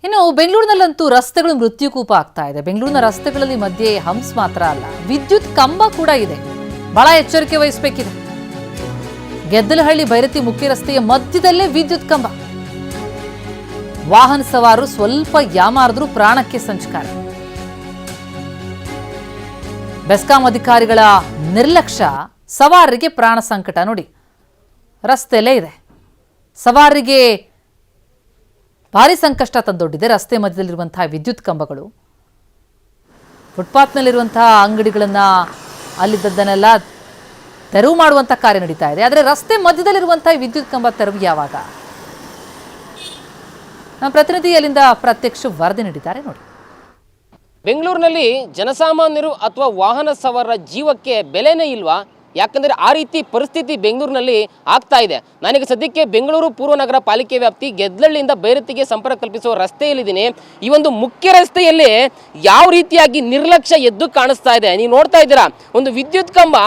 ಇನ್ನು ಬೆಂಗಳೂರಿನಲ್ಲಂತೂ ರಸ್ತೆಗಳು ಮೃತ್ಯುಕೂಪ ಆಗ್ತಾ ಇದೆ. ಬೆಂಗಳೂರಿನ ರಸ್ತೆಗಳಲ್ಲಿ ಮಧ್ಯೆ ಹಂಪ್ಸ್ ಮಾತ್ರ ಅಲ್ಲ, ವಿದ್ಯುತ್ ಕಂಬ ಕೂಡ ಇದೆ. ಬಹಳ ಎಚ್ಚರಿಕೆ ವಹಿಸಬೇಕಿದೆ. ಗೆದ್ದಲಹಳ್ಳಿ ಭೈರತಿ ಮುಖ್ಯ ರಸ್ತೆಯ ಮಧ್ಯದಲ್ಲೇ ವಿದ್ಯುತ್ ಕಂಬ. ವಾಹನ ಸವಾರರು ಸ್ವಲ್ಪ ಯಾಮಾರಿದ್ರೂ ಪ್ರಾಣಕ್ಕೆ ಸಂಚಕಾರ. ಬೆಸ್ಕಾಂ ಅಧಿಕಾರಿಗಳ ನಿರ್ಲಕ್ಷ್ಯ ಸವಾರರಿಗೆ ಪ್ರಾಣ ಸಂಕಟ. ನೋಡಿ, ರಸ್ತೆಯಲ್ಲೇ ಇದೆ. ಸವಾರರಿಗೆ ಭಾರಿ ಸಂಕಷ್ಟ ತಂದೊಡ್ಡಿದೆ. ರಸ್ತೆ ಮಧ್ಯದಲ್ಲಿರುವಂತಹ ವಿದ್ಯುತ್ ಕಂಬಗಳು, ಫುಟ್ಪಾತ್ನಲ್ಲಿರುವಂತಹ ಅಂಗಡಿಗಳನ್ನ ಅಲ್ಲಿದ್ದದ್ದನ್ನೆಲ್ಲ ತೆರವು ಮಾಡುವಂಥ ಕಾರ್ಯ ನಡೀತಾ ಇದೆ. ಆದರೆ ರಸ್ತೆ ಮಧ್ಯದಲ್ಲಿರುವಂತಹ ವಿದ್ಯುತ್ ಕಂಬ ತೆರವು ಯಾವಾಗ? ನಮ್ಮ ಪ್ರತಿನಿಧಿ ಅಲ್ಲಿಂದ ಪ್ರತ್ಯಕ್ಷ ವರದಿ ನೀಡಿದ್ದಾರೆ ನೋಡಿ. ಬೆಂಗಳೂರಿನಲ್ಲಿ ಜನಸಾಮಾನ್ಯರು ಅಥವಾ ವಾಹನ ಸವಾರರ ಜೀವಕ್ಕೆ ಬೆಲೆನೇ ಇಲ್ವಾ? ಯಾಕಂದರೆ ಆ ರೀತಿ ಪರಿಸ್ಥಿತಿ ಬೆಂಗಳೂರಿನಲ್ಲಿ ಆಗ್ತಾ ಇದೆ. ನಾನೀಗ ಸದ್ಯಕ್ಕೆ ಬೆಂಗಳೂರು ಪೂರ್ವ ನಗರ ಪಾಲಿಕೆ ವ್ಯಾಪ್ತಿ ಗೆದ್ದಲಹಳ್ಳಿಯಿಂದ ಭೈರತಿಗೆ ಸಂಪರ್ಕ ಕಲ್ಪಿಸುವ ರಸ್ತೆಯಲ್ಲಿದ್ದೀನಿ. ಈ ಒಂದು ಮುಖ್ಯ ರಸ್ತೆಯಲ್ಲಿ ಯಾವ ರೀತಿಯಾಗಿ ನಿರ್ಲಕ್ಷ್ಯ ಎದ್ದು ಕಾಣಿಸ್ತಾ ಇದೆ. ನೀವು ನೋಡ್ತಾ ಇದ್ದೀರಾ, ಒಂದು ವಿದ್ಯುತ್ ಕಂಬ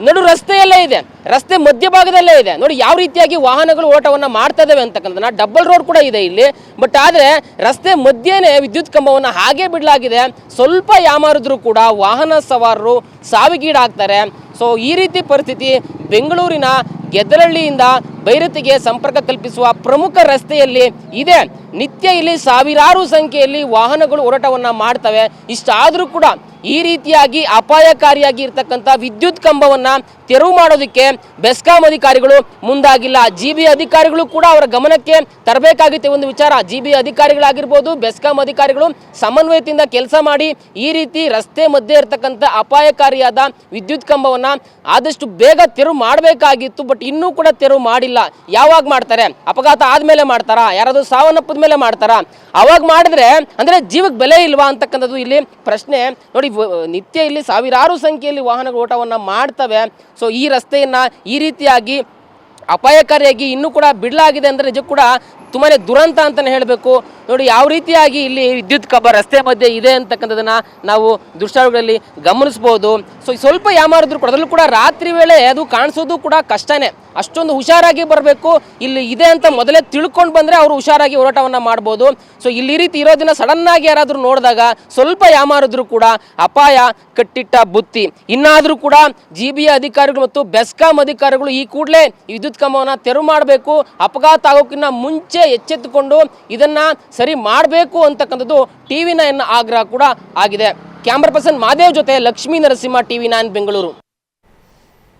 ನಡು ರಸ್ತೆಯಲ್ಲೇ ಇದೆ, ರಸ್ತೆ ಮಧ್ಯಭಾಗದಲ್ಲೇ ಇದೆ. ನೋಡಿ ಯಾವ ರೀತಿಯಾಗಿ ವಾಹನಗಳು ಓಟವನ್ನು ಮಾಡ್ತಾ ಇದ್ದಾವೆ ಅಂತಕ್ಕಂಥ. ಡಬಲ್ ರೋಡ್ ಕೂಡ ಇದೆ ಇಲ್ಲಿ, ಬಟ್ ಆದರೆ ರಸ್ತೆ ಮಧ್ಯೆನೇ ವಿದ್ಯುತ್ ಕಂಬವನ್ನು ಹಾಗೆ ಬಿಡಲಾಗಿದೆ. ಸ್ವಲ್ಪ ಯಾಮಾರಿದ್ರೂ ಕೂಡ ವಾಹನ ಸವಾರರು ಸಾವಿಗೀಡಾಗ್ತಾರೆ. ಸೊ ಈ ರೀತಿ ಪರಿಸ್ಥಿತಿ ಬೆಂಗಳೂರಿನ ಗೆದ್ದಲಹಳ್ಳಿಯಿಂದ ಭೈರತಿಗೆ ಸಂಪರ್ಕ ಕಲ್ಪಿಸುವ ಪ್ರಮುಖ ರಸ್ತೆಯಲ್ಲಿ ಇದೆ. ನಿತ್ಯ ಇಲ್ಲಿ ಸಾವಿರಾರು ಸಂಖ್ಯೆಯಲ್ಲಿ ವಾಹನಗಳು ಓಡಾಟವನ್ನು ಮಾಡ್ತವೆ. ಇಷ್ಟಾದರೂ ಕೂಡ ಈ ರೀತಿಯಾಗಿ ಅಪಾಯಕಾರಿಯಾಗಿ ಇರ್ತಕ್ಕಂಥ ವಿದ್ಯುತ್ ಕಂಬವನ್ನು ತೆರವು ಮಾಡೋದಕ್ಕೆ ಬೆಸ್ಕಾಂ ಅಧಿಕಾರಿಗಳು ಮುಂದಾಗಿಲ್ಲ. GB ಅಧಿಕಾರಿಗಳು ಕೂಡ ಅವರ ಗಮನಕ್ಕೆ ತರಬೇಕಾಗಿತ್ತು ಒಂದು ವಿಚಾರ. GB ಅಧಿಕಾರಿಗಳಾಗಿರ್ಬೋದು, ಬೆಸ್ಕಾಂ ಅಧಿಕಾರಿಗಳು ಸಮನ್ವಯತೆಯಿಂದ ಕೆಲಸ ಮಾಡಿ ಈ ರೀತಿ ರಸ್ತೆ ಮಧ್ಯೆ ಇರ್ತಕ್ಕಂಥ ಅಪಾಯಕಾರಿಯಾದ ವಿದ್ಯುತ್ ಕಂಬವನ್ನು ಆದಷ್ಟು ಬೇಗ ತೆರವು ಮಾಡಬೇಕಾಗಿತ್ತು. ಬಟ್ ಇನ್ನೂ ಕೂಡ ತೆರವು ಮಾಡಿಲ್ಲ. ಯಾವಾಗ ಮಾಡ್ತಾರೆ? ಅಪಘಾತ ಆದಮೇಲೆ ಮಾಡ್ತಾರಾ? ಯಾರಾದರೂ ಸಾವನ್ನಪ್ಪದ ಮೇಲೆ ಮಾಡ್ತಾರಾ? ಅವಾಗ ಮಾಡಿದ್ರೆ ಅಂದರೆ ಜೀವಕ್ಕೆ ಬೆಲೆ ಇಲ್ವಾ ಅಂತಕ್ಕಂಥದ್ದು ಇಲ್ಲಿ ಪ್ರಶ್ನೆ. ನೋಡಿ, ನಿತ್ಯ ಇಲ್ಲಿ ಸಾವಿರಾರು ಸಂಖ್ಯೆಯಲ್ಲಿ ವಾಹನಗಳು ಓಟವನ್ನು ಮಾಡ್ತವೆ. ಸೊ ಈ ರಸ್ತೆಯನ್ನು ಈ ರೀತಿಯಾಗಿ ಅಪಾಯಕಾರಿಯಾಗಿ ಇನ್ನೂ ಕೂಡ ಬಿಡಲಾಗಿದೆ ಅಂದರೆ ನಿಜಕ್ಕೂ ಕೂಡ ತುಂಬಾ ದುರಂತ ಅಂತಲೇ ಹೇಳಬೇಕು. ನೋಡಿ ಯಾವ ರೀತಿಯಾಗಿ ಇಲ್ಲಿ ವಿದ್ಯುತ್ ಕಂಬ ರಸ್ತೆ ಮಧ್ಯೆ ಇದೆ ಅಂತಕ್ಕಂಥದ್ದನ್ನು ನಾವು ದೃಶ್ಯಾವಳಿಗಳಲ್ಲಿ ಗಮನಿಸ್ಬೋದು. ಸೊ ಸ್ವಲ್ಪ ಯಾಮಾರಿದ್ರು ಕೂಡ, ಅದರಲ್ಲೂ ಕೂಡ ರಾತ್ರಿ ವೇಳೆ ಅದು ಕಾಣಿಸೋದು ಕೂಡ ಕಷ್ಟನೇ. ಅಷ್ಟೊಂದು ಹುಷಾರಾಗಿ ಬರಬೇಕು. ಇಲ್ಲಿ ಇದೆ ಅಂತ ಮೊದಲೇ ತಿಳ್ಕೊಂಡು ಬಂದರೆ ಅವರು ಹುಷಾರಾಗಿ ಹೋರಾಟವನ್ನು ಮಾಡ್ಬೋದು. ಸೊ ಇಲ್ಲಿ ರೀತಿ ಇರೋದನ್ನ ಸಡನ್ನಾಗಿ ಯಾರಾದರೂ ನೋಡಿದಾಗ ಸ್ವಲ್ಪ ಯಾಮಾರಿದ್ರು ಕೂಡ ಅಪಾಯ ಕಟ್ಟಿಟ್ಟ ಬುತ್ತಿ. ಇನ್ನಾದರೂ ಕೂಡ GB ಅಧಿಕಾರಿಗಳು ಮತ್ತು ಬೆಸ್ಕಾಂ ಅಧಿಕಾರಿಗಳು ಈ ಕೂಡಲೇ ವಿದ್ಯುತ್ ಕಂಬವನ್ನು ತೆರವು ಮಾಡಬೇಕು. ಅಪಘಾತ ಆಗೋಕ್ಕಿಂತ ಮುಂಚೆ ಎಚ್ಚೆತ್ತುಕೊಂಡು ಇದನ್ನು ಸರಿ ಮಾಡಬೇಕು ಅಂತಕ್ಕಂಥದ್ದು TV9 ಆಗ್ರಹ ಕೂಡ ಆಗಿದೆ. ಕ್ಯಾಮ್ರಾ ಪರ್ಸನ್ ಮಾದೇವ್ ಜೊತೆ ಲಕ್ಷ್ಮೀ ನರಸಿಂಹ, TV9 ಬೆಂಗಳೂರು.